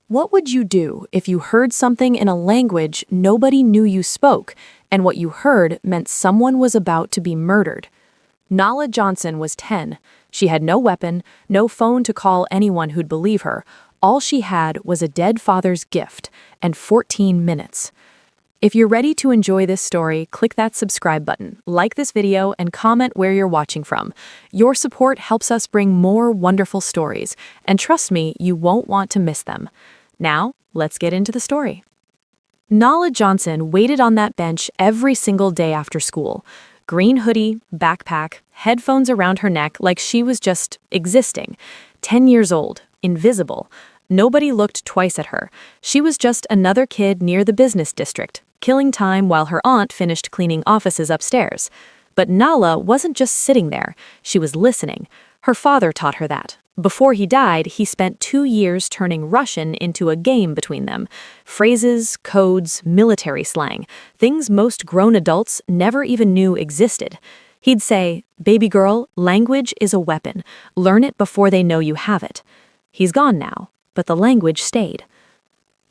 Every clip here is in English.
What would you do if you heard something in a language nobody knew you spoke, and what you heard meant someone was about to be murdered? Nala Johnson was 10. She had no weapon, no phone to call anyone who'd believe her. All she had was a dead father's gift and 14 minutes. If you're ready to enjoy this story, click that subscribe button, like this video, and comment where you're watching from. Your support helps us bring more wonderful stories, and trust me, you won't want to miss them. Now, let's get into the story. Nala Johnson waited on that bench every single day after school. Green hoodie, backpack, headphones around her neck like she was just existing. 10 years old, invisible. Nobody looked twice at her. She was just another kid near the business district, killing time while her aunt finished cleaning offices upstairs. But Nala wasn't just sitting there, she was listening. Her father taught her that. Before he died, he spent 2 years turning Russian into a game between them. Phrases, codes, military slang, things most grown adults never even knew existed. He'd say, "Baby girl, language is a weapon. Learn it before they know you have it." He's gone now, but the language stayed.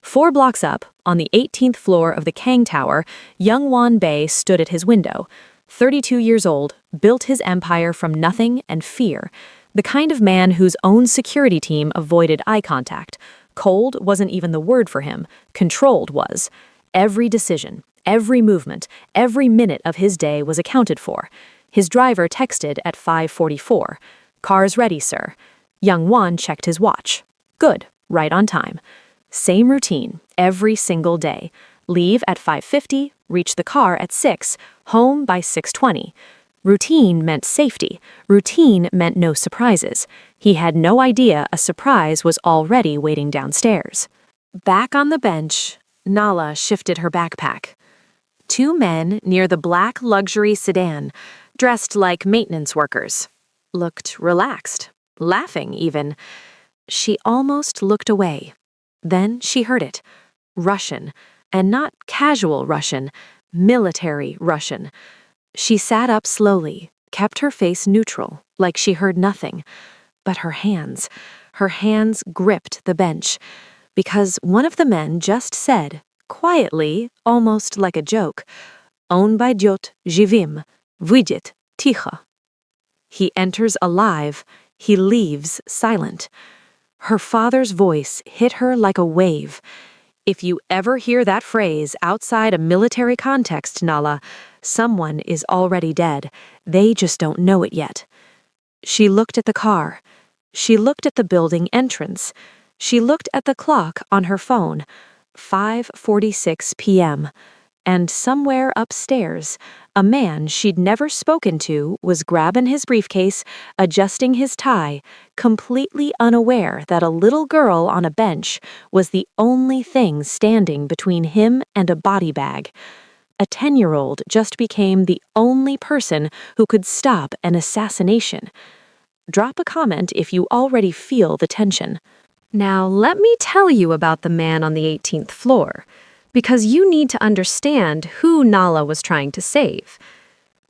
4 blocks up, on the 18th floor of the Kang Tower, young Wan Bei stood at his window. 32 years old, built his empire from nothing and fear. The kind of man whose own security team avoided eye contact. Cold wasn't even the word for him. Controlled was. Every decision, every movement, every minute of his day was accounted for. His driver texted at 5:44. "Car's ready, sir." Young Wan checked his watch. Good, right on time. Same routine, every single day. Leave at 5:50, reach the car at 6, home by 6:20. Routine meant safety. Routine meant no surprises. He had no idea a surprise was already waiting downstairs. Back on the bench, Nala shifted her backpack. 2 men near the black luxury sedan, dressed like maintenance workers, looked relaxed, laughing even. She almost looked away. Then she heard it. Russian, and not casual Russian, military Russian. She sat up slowly, kept her face neutral, like she heard nothing. But her hands gripped the bench, because one of the men just said, quietly, almost like a joke, "On pойдет живым, выйдет тихо." He enters alive, he leaves silent. Her father's voice hit her like a wave. If you ever hear that phrase outside a military context, Nala, someone is already dead. They just don't know it yet. She looked at the car. She looked at the building entrance. She looked at the clock on her phone. 5:46 p.m. And somewhere upstairs, a man she'd never spoken to was grabbing his briefcase, adjusting his tie, completely unaware that a little girl on a bench was the only thing standing between him and a body bag. A 10-year-old just became the only person who could stop an assassination. Drop a comment if you already feel the tension. Now, let me tell you about the man on the 18th floor, because you need to understand who Nala was trying to save.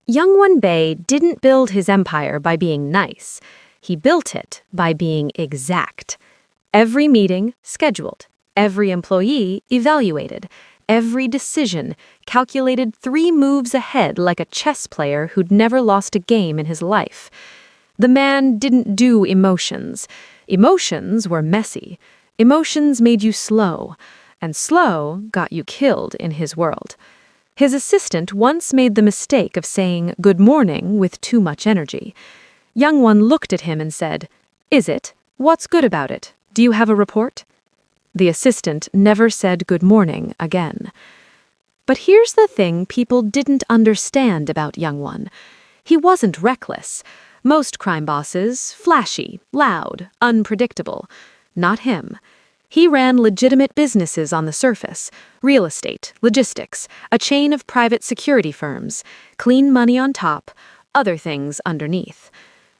Young Wan Bei didn't build his empire by being nice. He built it by being exact. Every meeting scheduled, every employee evaluated, every decision calculated 3 moves ahead like a chess player who'd never lost a game in his life. The man didn't do emotions. Emotions were messy. Emotions made you slow. And slow got you killed in his world. His assistant once made the mistake of saying good morning with too much energy. Young One looked at him and said, "Is it? What's good about it? Do you have a report?" The assistant never said good morning again. But here's the thing people didn't understand about Young One. He wasn't reckless. Most crime bosses, flashy, loud, unpredictable. Not him. He ran legitimate businesses on the surface, real estate, logistics, a chain of private security firms, clean money on top, other things underneath.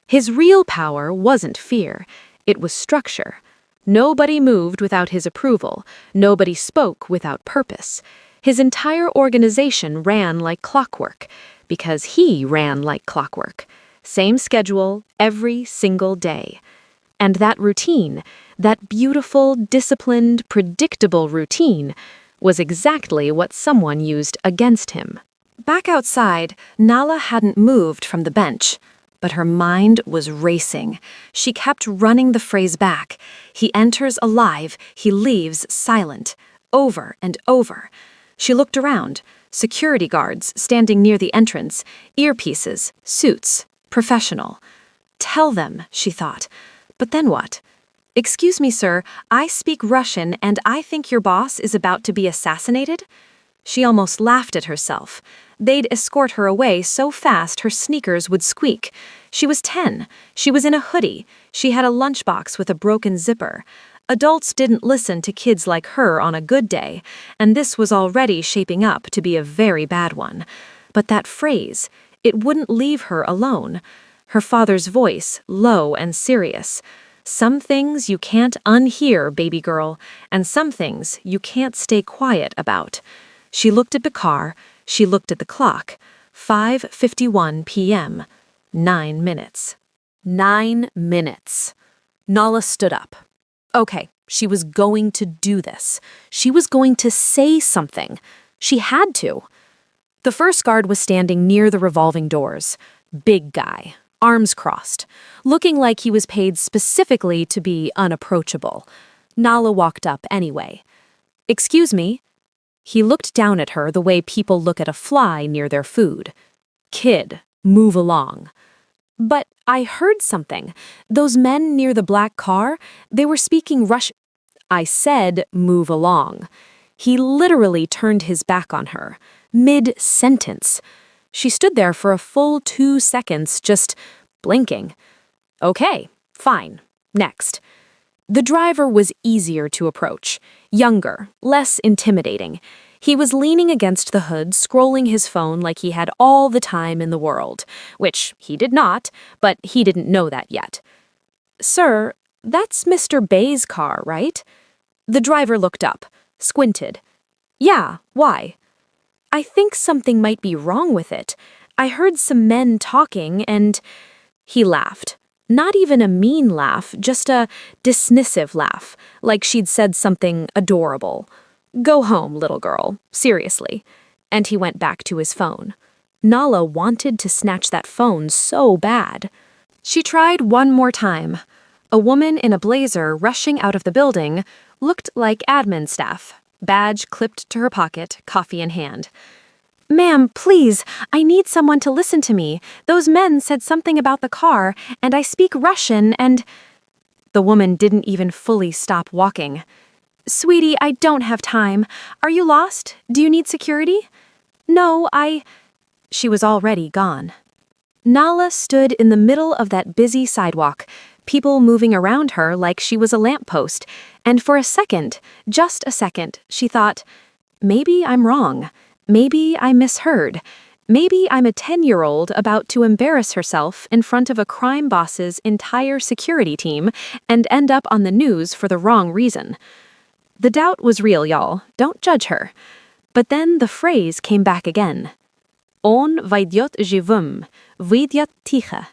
His real power wasn't fear, it was structure. Nobody moved without his approval, nobody spoke without purpose. His entire organization ran like clockwork, because he ran like clockwork. Same schedule, every single day. And that routine, That beautiful, disciplined, predictable routine was exactly what someone used against him. Back outside, Nala hadn't moved from the bench, but her mind was racing. She kept running the phrase back. He enters alive, he leaves silent, over and over. She looked around. Security guards standing near the entrance, earpieces, suits, professional. Tell them, she thought. But then what? Excuse me, sir, I speak Russian and I think your boss is about to be assassinated? She almost laughed at herself. They'd escort her away so fast her sneakers would squeak. She was 10. She was in a hoodie. She had a lunchbox with a broken zipper. Adults didn't listen to kids like her on a good day, and this was already shaping up to be a very bad one. But that phrase, it wouldn't leave her alone. Her father's voice, low and serious. Some things you can't unhear, baby girl, and some things you can't stay quiet about. She looked at the car, she looked at the clock. 5:51 p.m. 9 minutes. 9 minutes. Nala stood up. Okay, she was going to do this. She was going to say something. She had to. The first guard was standing near the revolving doors. Big guy, arms crossed, looking like he was paid specifically to be unapproachable. Nala walked up anyway. Excuse me. He looked down at her the way people look at a fly near their food. Kid, move along. But I heard something. Those men near the black car, they were speaking Russian. I said, move along. He literally turned his back on her, mid-sentence. She stood there for a full 2 seconds, just blinking. Okay, fine. Next. The driver was easier to approach, younger, less intimidating. He was leaning against the hood, scrolling his phone like he had all the time in the world, which he did not, but he didn't know that yet. Sir, that's Mr. Bay's car, right? The driver looked up, squinted. Yeah, why? I think something might be wrong with it. I heard some men talking and... He laughed. Not even a mean laugh, just a dismissive laugh, like she'd said something adorable. Go home, little girl, seriously. And he went back to his phone. Nala wanted to snatch that phone so bad. She tried one more time. A woman in a blazer rushing out of the building looked like admin staff, badge clipped to her pocket, coffee in hand. Ma'am, please, I need someone to listen to me. Those men said something about the car, and I speak Russian, and... The woman didn't even fully stop walking. Sweetie, I don't have time. Are you lost? Do you need security? No, She was already gone. Nala stood in the middle of that busy sidewalk, people moving around her like she was a lamppost, and for a second, just a second, she thought, maybe I'm wrong. Maybe I misheard. Maybe I'm a 10-year-old about to embarrass herself in front of a crime boss's entire security team and end up on the news for the wrong reason. The doubt was real, y'all. Don't judge her. But then the phrase came back again. On vaidyot живым, выйдет тихо.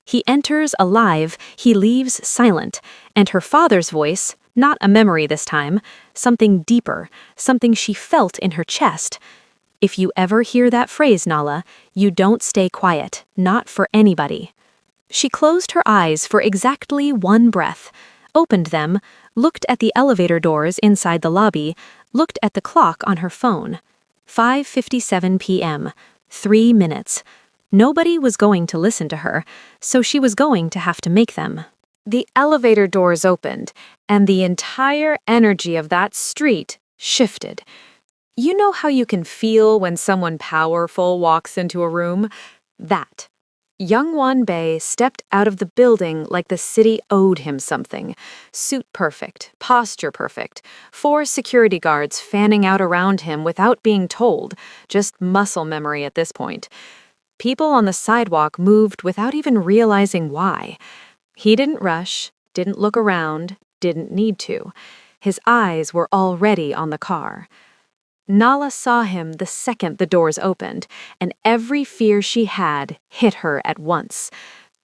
He enters alive, he leaves silent, and her father's voice, not a memory this time, something deeper, something she felt in her chest. If you ever hear that phrase, Nala, you don't stay quiet, not for anybody. She closed her eyes for exactly one breath, opened them, looked at the elevator doors inside the lobby, looked at the clock on her phone. 5:57 p.m., 3 minutes. Nobody was going to listen to her, so she was going to have to make them. The elevator doors opened, and the entire energy of that street shifted. You know how you can feel when someone powerful walks into a room? That. Youngwon Bae stepped out of the building like the city owed him something. Suit perfect, posture perfect, 4 security guards fanning out around him without being told, just muscle memory at this point. People on the sidewalk moved without even realizing why. He didn't rush, didn't look around, didn't need to. His eyes were already on the car. Nala saw him the second the doors opened, and every fear she had hit her at once.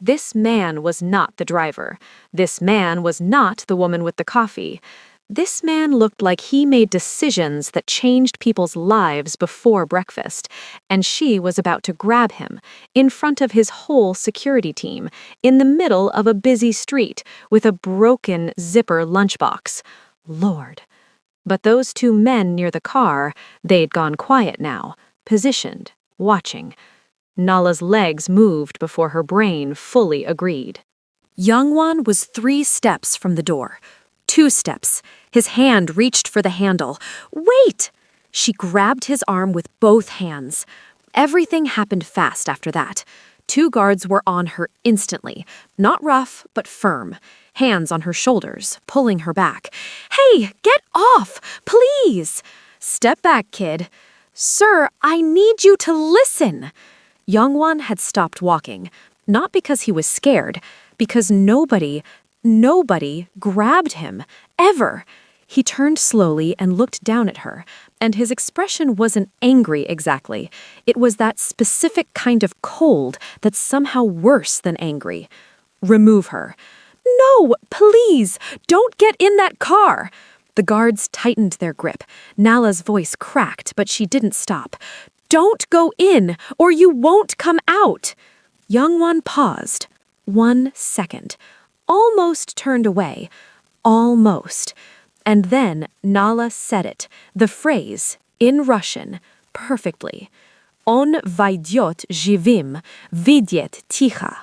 This man was not the driver. This man was not the woman with the coffee. This man looked like he made decisions that changed people's lives before breakfast, and she was about to grab him, in front of his whole security team, in the middle of a busy street, with a broken zipper lunchbox. Lord. But those two men near the car, they'd gone quiet now, positioned, watching. Nala's legs moved before her brain fully agreed. Youngwon was 3 steps from the door. 2 steps. His hand reached for the handle. Wait! She grabbed his arm with both hands. Everything happened fast after that. 2 guards were on her instantly. Not rough, but firm. Hands on her shoulders, pulling her back. Hey, get off! Please! Step back, kid. Sir, I need you to listen. Youngwon had stopped walking, not because he was scared, because nobody grabbed him, ever. He turned slowly and looked down at her, and his expression wasn't angry exactly. It was that specific kind of cold that's somehow worse than angry. Remove her. No, please, don't get in that car. The guards tightened their grip. Nala's voice cracked, but she didn't stop. Don't go in, or you won't come out. Youngwon paused. 1 second. Almost turned away. Almost. And then Nala said it, the phrase, in Russian, perfectly. On vaidyot živim, vidyet ticha.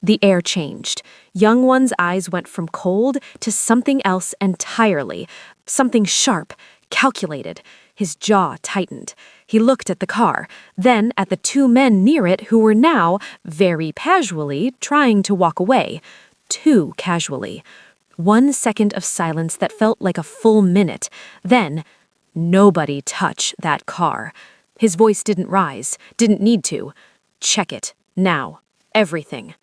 The air changed. Youngwon's eyes went from cold to something else entirely. Something sharp, calculated. His jaw tightened. He looked at the car, then at the 2 men near it who were now, very casually, trying to walk away. Too casually. 1 second of silence that felt like a full minute. Then, nobody touch that car. His voice didn't rise, didn't need to. Check it, now, everything.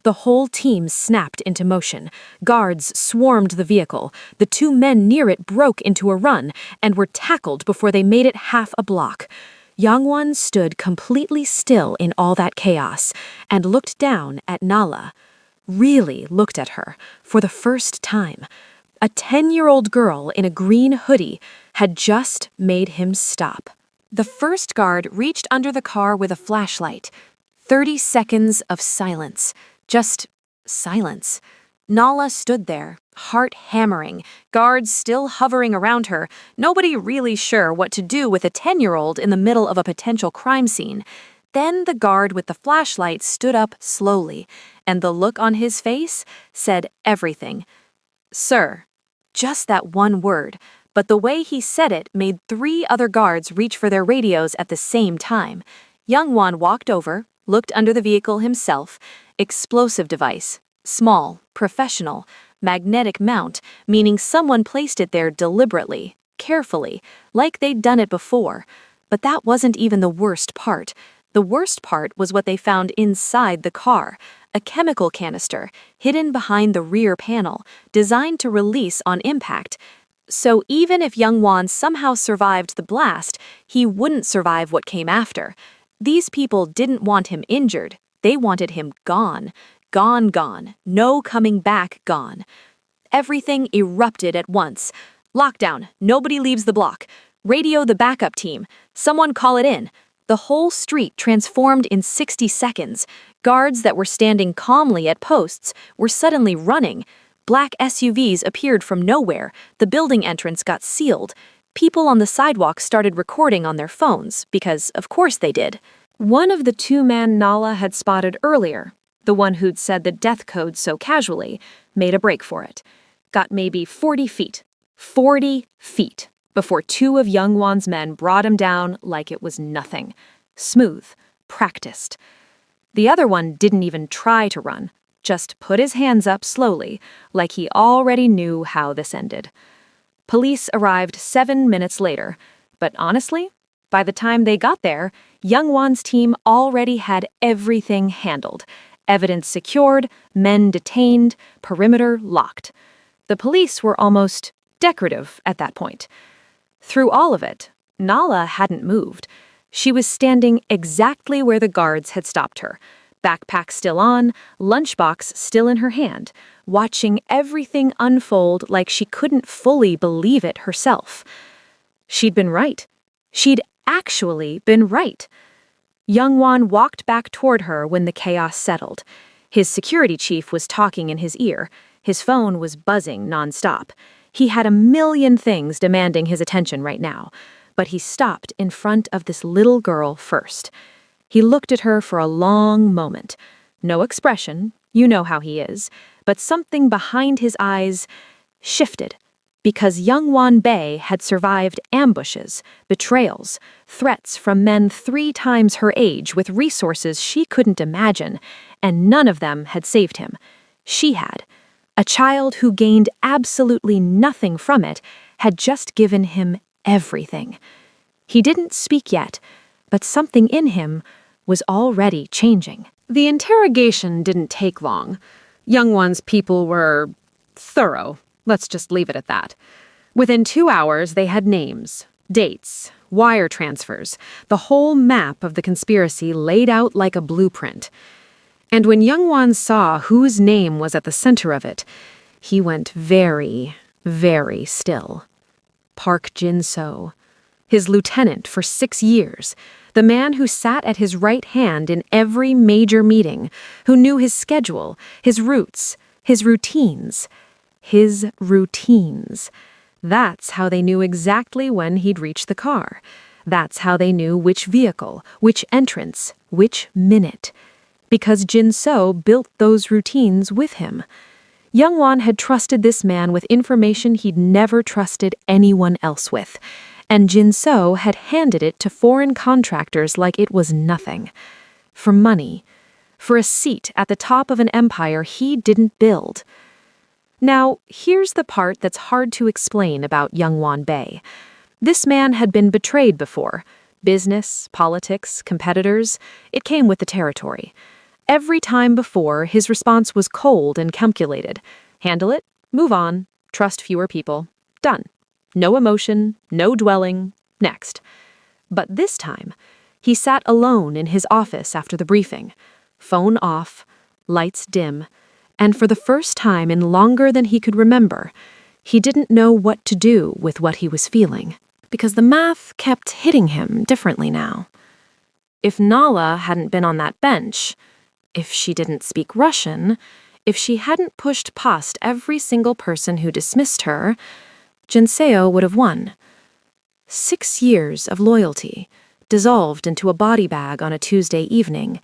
The whole team snapped into motion. Guards swarmed the vehicle. The 2 men near it broke into a run and were tackled before they made it half a block. Youngwon stood completely still in all that chaos and looked down at Nala. Really looked at her, for the first time. A 10-year-old girl in a green hoodie had just made him stop. The first guard reached under the car with a flashlight. 30 seconds of silence. Just silence. Nala stood there, heart hammering, guards still hovering around her, nobody really sure what to do with a 10-year-old in the middle of a potential crime scene. Then the guard with the flashlight stood up slowly, and the look on his face said everything. Sir. Just that one word, but the way he said it made 3 other guards reach for their radios at the same time. Youngwon walked over, looked under the vehicle himself. Explosive device. Small, professional, magnetic mount, meaning someone placed it there deliberately, carefully, like they'd done it before. But that wasn't even the worst part. The worst part was what they found inside the car, a chemical canister, hidden behind the rear panel, designed to release on impact. So even if Youngwon somehow survived the blast, he wouldn't survive what came after. These people didn't want him injured. They wanted him gone. Gone, gone. No coming back, gone. Everything erupted at once. Lockdown. Nobody leaves the block. Radio the backup team. Someone call it in. The whole street transformed in 60 seconds. Guards that were standing calmly at posts were suddenly running. Black SUVs appeared from nowhere. The building entrance got sealed. People on the sidewalk started recording on their phones, because of course they did. One of the 2 men Nala had spotted earlier, the one who'd said the death code so casually, made a break for it. Got maybe 40 feet. 40 feet. Before 2 of Youngwon's men brought him down like it was nothing. Smooth. Practiced. The other one didn't even try to run. Just put his hands up slowly, like he already knew how this ended. Police arrived 7 minutes later, but honestly, by the time they got there, Youngwon's team already had everything handled. Evidence secured, men detained, perimeter locked. The police were almost decorative at that point. Through all of it, Nala hadn't moved. She was standing exactly where the guards had stopped her, backpack still on, lunchbox still in her hand, watching everything unfold like she couldn't fully believe it herself. She'd been right. She'd actually been right. Youngwon walked back toward her when the chaos settled. His security chief was talking in his ear. His phone was buzzing nonstop. He had a million things demanding his attention right now, but he stopped in front of this little girl first. He looked at her for a long moment. No expression, you know how he is, but something behind his eyes shifted. Because Youngwon Bae had survived ambushes, betrayals, threats from men 3 times her age with resources she couldn't imagine, and none of them had saved him. She had. A child who gained absolutely nothing from it had just given him everything. He didn't speak yet, but something in him was already changing. The interrogation didn't take long. Youngwon's people were thorough. Let's just leave it at that. Within 2 hours, they had names, dates, wire transfers, the whole map of the conspiracy laid out like a blueprint. And when Youngwon saw whose name was at the center of it, he went very, very still. Park Jin-so, his lieutenant for 6 years, the man who sat at his right hand in every major meeting, who knew his schedule, his routes, his routines. His routines. That's how they knew exactly when he'd reach the car. That's how they knew which vehicle, which entrance, which minute. Because Jin-so built those routines with him. Youngwon had trusted this man with information he'd never trusted anyone else with, and Jin-so had handed it to foreign contractors like it was nothing. For money. For a seat at the top of an empire he didn't build. Now, here's the part that's hard to explain about Youngwon Bae. This man had been betrayed before. Business, politics, competitors, it came with the territory. Every time before, his response was cold and calculated. Handle it, move on, trust fewer people. Done. No emotion, no dwelling, next. But this time, he sat alone in his office after the briefing. Phone off, lights dim. And for the first time in longer than he could remember, he didn't know what to do with what he was feeling, because the math kept hitting him differently now. If Nala hadn't been on that bench, if she didn't speak Russian, if she hadn't pushed past every single person who dismissed her, Jinseo would have won. 6 years of loyalty, dissolved into a body bag on a Tuesday evening,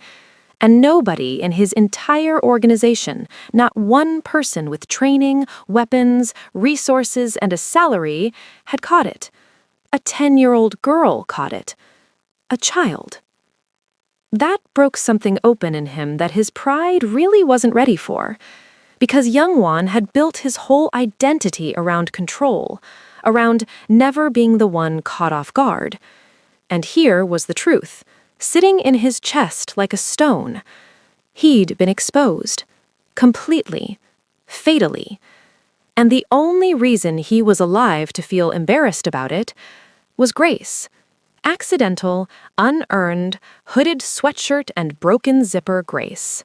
and nobody in his entire organization, not one person with training, weapons, resources, and a salary, had caught it. A 10-year-old girl caught it. A child. That broke something open in him that his pride really wasn't ready for, because Youngwon had built his whole identity around control, around never being the one caught off guard. And here was the truth. Sitting in his chest like a stone. He'd been exposed. Completely. Fatally. And the only reason he was alive to feel embarrassed about it was Grace. Accidental, unearned, hooded sweatshirt and broken zipper Grace.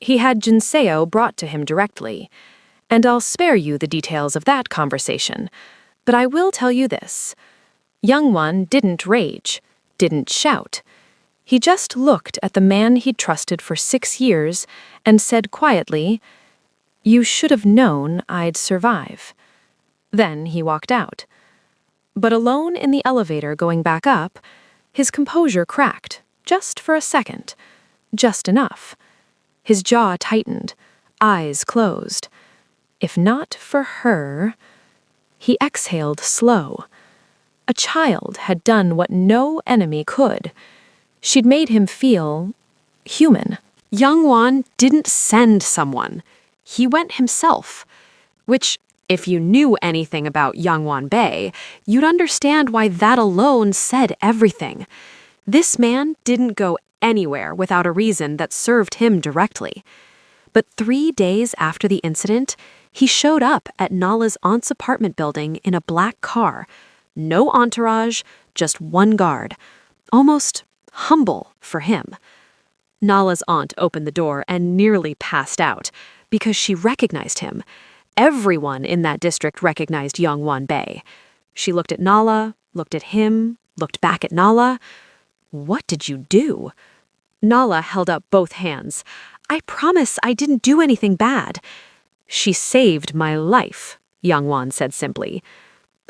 He had Jinseo brought to him directly, and I'll spare you the details of that conversation, but I will tell you this. Youngwon didn't rage. Didn't shout. He just looked at the man he'd trusted for 6 years and said quietly, "You should have known I'd survive." Then he walked out. But alone in the elevator going back up, his composure cracked, just for a second. Just enough. His jaw tightened, eyes closed. If not for her... He exhaled slow. A child had done what no enemy could. She'd made him feel human. Youngwon didn't send someone. He went himself. Which, if you knew anything about Youngwon Bae, you'd understand why that alone said everything. This man didn't go anywhere without a reason that served him directly. But 3 days after the incident, he showed up at Nala's aunt's apartment building in a black car. No entourage, just one guard. Almost humble for him. Nala's aunt opened the door and nearly passed out because she recognized him. Everyone in that district recognized young Wanbei. She looked at Nala, looked at him, looked back at Nala. What did you do? Nala held up both hands. I promise I didn't do anything bad. She saved my life, Young Wan said simply.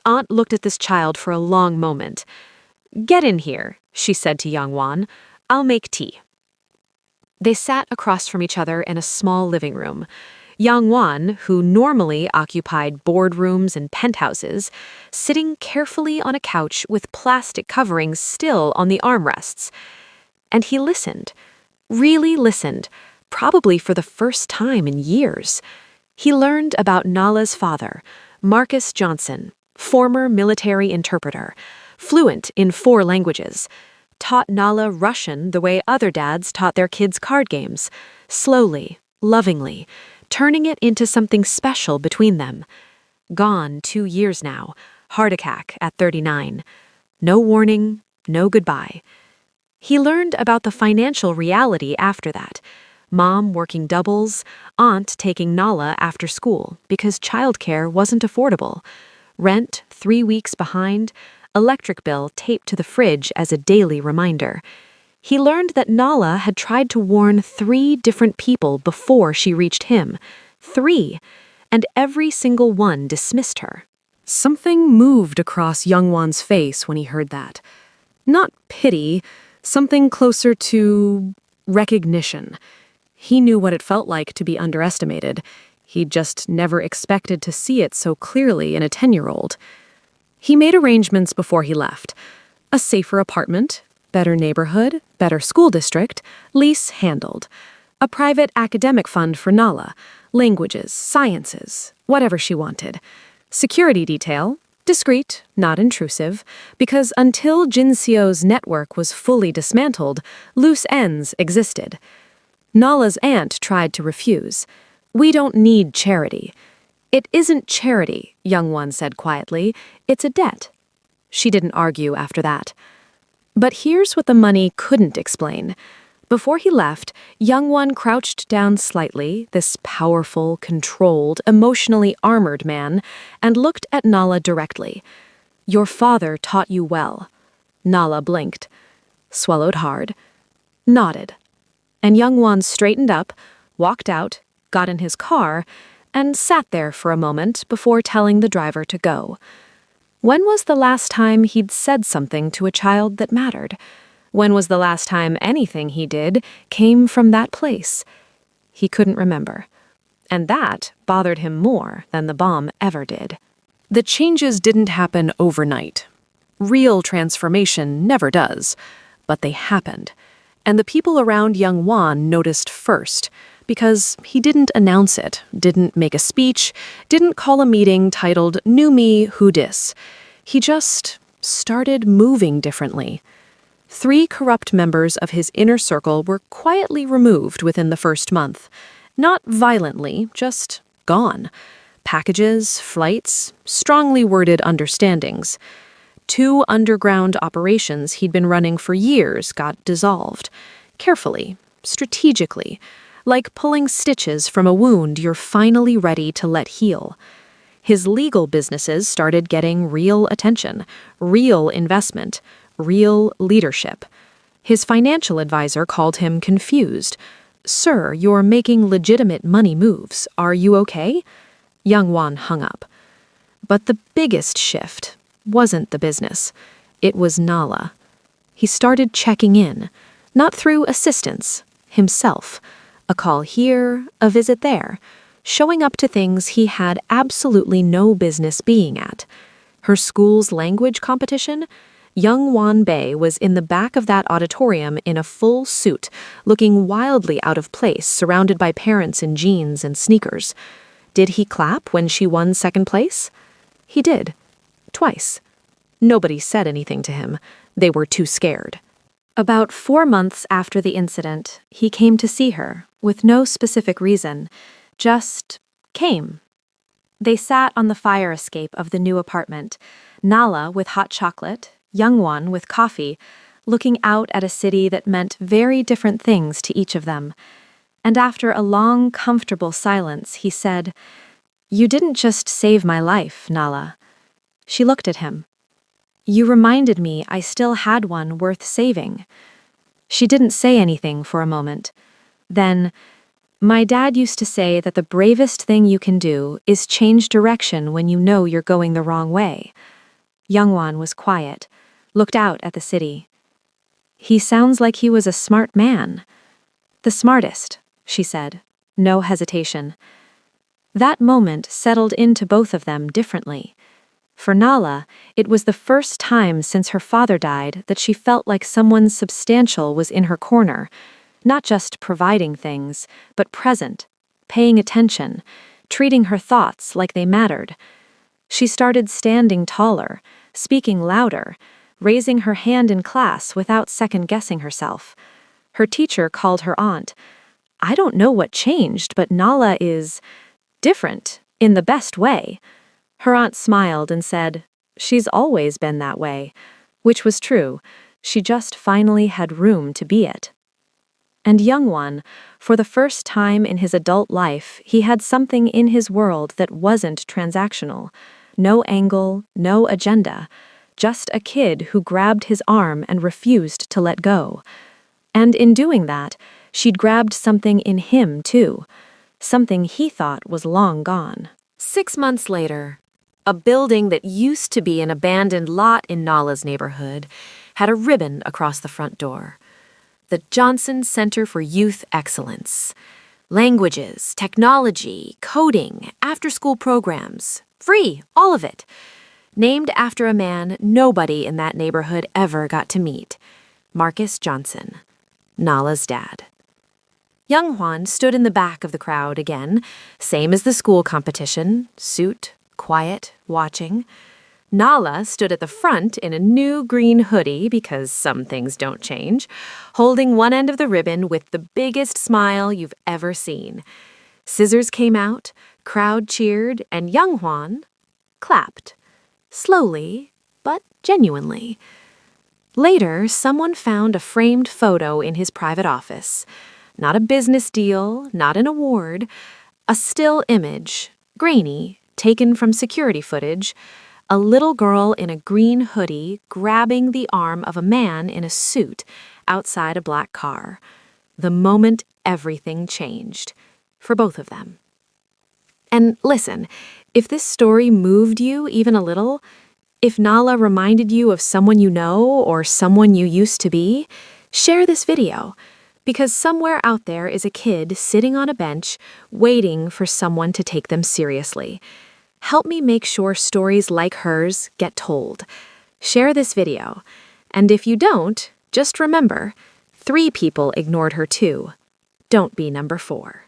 Aunt looked at this child for a long moment. Get in here, she said to Young Wan. I'll make tea. They sat across from each other in a small living room. Young Wan, who normally occupied boardrooms and penthouses, sitting carefully on a couch with plastic coverings still on the armrests. And he listened, really listened, probably for the first time in years. He learned about Nala's father, Marcus Johnson, former military interpreter, fluent in 4 languages, taught Nala Russian the way other dads taught their kids card games, slowly, lovingly, turning it into something special between them. Gone 2 years now, heart attack at 39. No warning, no goodbye. He learned about the financial reality after that. Mom working doubles, aunt taking Nala after school because childcare wasn't affordable. Rent 3 weeks behind, electric bill taped to the fridge as a daily reminder. He learned that Nala had tried to warn 3 different people before she reached him. 3. And every single one dismissed her. Something moved across Young Wan's face when he heard that. Not pity, something closer to recognition. He knew what it felt like to be underestimated. He'd just never expected to see it so clearly in a 10-year-old. He made arrangements before he left. A safer apartment, better neighborhood, better school district, lease handled. A private academic fund for Nala, languages, sciences, whatever she wanted. Security detail, discreet, not intrusive, because until Jinseo's network was fully dismantled, loose ends existed. Nala's aunt tried to refuse. We don't need charity. It isn't charity, Young Wan said quietly. It's a debt. She didn't argue after that. But here's what the money couldn't explain. Before he left, Young Wan crouched down slightly, this powerful, controlled, emotionally armored man, and looked at Nala directly. Your father taught you well. Nala blinked, swallowed hard, nodded. And Young Wan straightened up, walked out, got in his car, and sat there for a moment before telling the driver to go. When was the last time he'd said something to a child that mattered? When was the last time anything he did came from that place? He couldn't remember. And that bothered him more than the bomb ever did. The changes didn't happen overnight. Real transformation never does. But they happened. And the people around Young Wan noticed first, because he didn't announce it, didn't make a speech, didn't call a meeting titled New Me Who Dis. He just started moving differently. 3 corrupt members of his inner circle were quietly removed within the first month. Not violently, just gone. Packages, flights, strongly worded understandings. 2 underground operations he'd been running for years got dissolved. Carefully, strategically, like pulling stitches from a wound you're finally ready to let heal. His legal businesses started getting real attention, real investment, real leadership. His financial advisor called him confused. Sir, you're making legitimate money moves. Are you okay? Young Wan hung up. But the biggest shift wasn't the business. It was Nala. He started checking in, not through assistance, himself. A call here, a visit there, showing up to things he had absolutely no business being at. Her school's language competition? Young Wanbei was in the back of that auditorium in a full suit, looking wildly out of place, surrounded by parents in jeans and sneakers. Did he clap when she won second place? He did. Twice. Nobody said anything to him. They were too scared. About 4 months after the incident, he came to see her, with no specific reason, just came. They sat on the fire escape of the new apartment, Nala with hot chocolate, Young Wan with coffee, looking out at a city that meant very different things to each of them. And after a long, comfortable silence, he said, "You didn't just save my life, Nala." She looked at him. "You reminded me I still had one worth saving." She didn't say anything for a moment. Then, "My dad used to say that the bravest thing you can do is change direction when you know you're going the wrong way." Youngwon was quiet, looked out at the city. "He sounds like he was a smart man." "The smartest," she said, no hesitation. That moment settled into both of them differently. For Nala, it was the first time since her father died that she felt like someone substantial was in her corner, not just providing things, but present, paying attention, treating her thoughts like they mattered. She started standing taller, speaking louder, raising her hand in class without second-guessing herself. Her teacher called her aunt. "I don't know what changed, but Nala is different, in the best way." Her aunt smiled and said, "She's always been that way," which was true. She just finally had room to be it. And Youngwon, for the first time in his adult life, he had something in his world that wasn't transactional. No angle, no agenda. Just a kid who grabbed his arm and refused to let go. And in doing that, she'd grabbed something in him, too. Something he thought was long gone. 6 months later, a building that used to be an abandoned lot in Nala's neighborhood had a ribbon across the front door. The Johnson Center for Youth Excellence. Languages, technology, coding, after-school programs. Free, all of it. Named after a man nobody in that neighborhood ever got to meet. Marcus Johnson, Nala's dad. Younghwan stood in the back of the crowd again, same as the school competition, suit, quiet, watching. Nala stood at the front in a new green hoodie, because some things don't change, holding one end of the ribbon with the biggest smile you've ever seen. Scissors came out, crowd cheered, and Younghwan clapped. Slowly, but genuinely. Later, someone found a framed photo in his private office. Not a business deal, not an award. A still image, grainy, taken from security footage. A little girl in a green hoodie grabbing the arm of a man in a suit outside a black car. The moment everything changed. For both of them. And listen, if this story moved you even a little, if Nala reminded you of someone you know or someone you used to be, share this video. Because somewhere out there is a kid sitting on a bench waiting for someone to take them seriously. Help me make sure stories like hers get told. Share this video. And if you don't, just remember, 3 people ignored her too. Don't be number 4.